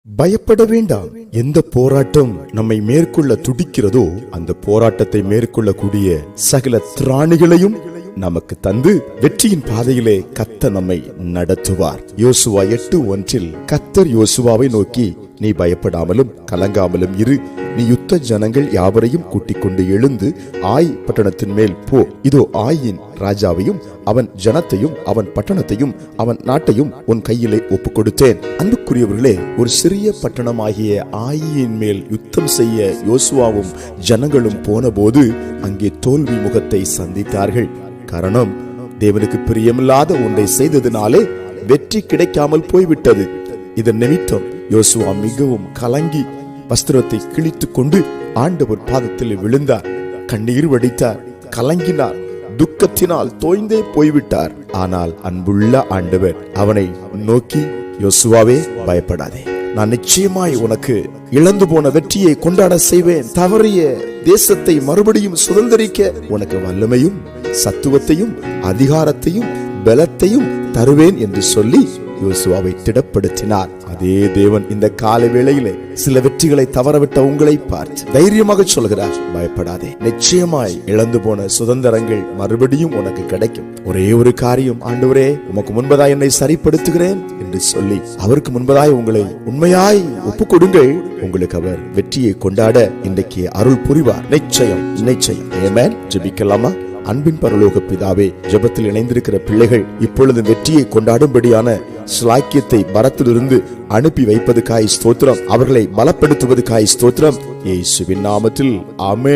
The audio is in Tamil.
பயப்பட வேண்டாம். எந்த போராட்டம் நம்மை மேற்கொள்ள துடிக்கிறதோ அந்த போராட்டத்தை மேற்கொள்ளக்கூடிய சகல திராணிகளையும் நமக்கு தந்து வெற்றியின் பாதையிலே கர்த்தர் நம்மை நடத்துவார். யோசுவா 8:1 கர்த்தர் யோசுவாவை நோக்கி, நீ பயப்படாமலும் கலங்காமலும் இரு. நீ யுத்த ஜனங்கள் யாவரையும் கூட்டிக் கொண்டு எழுந்து ஆய் பட்டணத்தின் மேல் போ. இதோ ஆயின் ராஜாவையும் அவன் ஜனத்தையும் அவன் பட்டணத்தையும் அவன் நாட்டையும் உன் கையிலே ஒப்புக் கொடுத்தேன். அன்புக்குரியவர்களே, ஒரு சிறிய பட்டணமாகிய ஆயின் மேல் யுத்தம் செய்ய யோசுவாவும் ஜனங்களும் போன போது அங்கே தோல்வி முகத்தை சந்தித்தார்கள். காரணம், தேவனுக்கு பிரியமில்லாத ஒன்றை செய்ததினாலே வெற்றி கிடைக்காமல் போய்விட்டது. இதன் நிமித்தம் யோசுவா மிகவும் கலங்கி வஸ்திரத்தை கிழித்துக் கொண்டு ஆண்டவர் பாதத்தில் விழுந்தார். கண்ணீர் வடித்தார், கலங்கினார், துக்கத்தினால் தோய்ந்தே போய்விட்டார். ஆனால் அன்புள்ள ஆண்டவர் அவனை நோக்கி, யோசுவாவே, பயப்படாதே, நான் நிச்சயமாய் உனக்கு இழந்து போன வெற்றியை கொண்டாட செய்வேன். தவறிய தேசத்தை மறுபடியும் சுதந்திரிக்க உனக்கு வல்லமையும் சத்துவத்தையும் அதிகாரத்தையும் பலத்தையும் தருவேன் என்று சொல்லி யோசுவாவை திடப்படுத்தினார். அதே தேவன் இந்த கால வேளையிலே சில வெற்றிகளை தவறவிட்ட உங்களை பார்த்து தைரியமாக சொல்கிறார், பயப்படாதே, நிச்சயமாய் இழந்து போன சுதந்திரங்கள் மறுபடியும் உனக்கு கிடைக்கும். ஒரே ஒரு காரியம், ஆண்டவரே, உமக்கு முன்பதாய் என்னை சரிப்படுத்துகிறேன் என்று சொல்லி அவருக்கு முன்பதாய் உங்களை உண்மையாய் ஒப்புக் கொடுங்கள். உங்களுக்கு அவர் வெற்றியை கொண்டாட இன்றைக்கு அருள் புரிவார். நிச்சயம் நிச்சயம். ஆமென். ஜெபிக்கலாமா? அன்பின் பரலோக பிதாவே, ஜெபத்தில் இணைந்திருக்கிற பிள்ளைகள் இப்பொழுது வெற்றியை கொண்டாடும்படியான ஸ்லாக்கியத்தை பரத்திலிருந்து அனுப்பி வைப்பதுக்காய் ஸ்தோத்திரம். அவர்களை பலப்படுத்துவதுக்காய் ஸ்தோத்திரம். இயேசுவின் நாமத்தில் ஆமென்.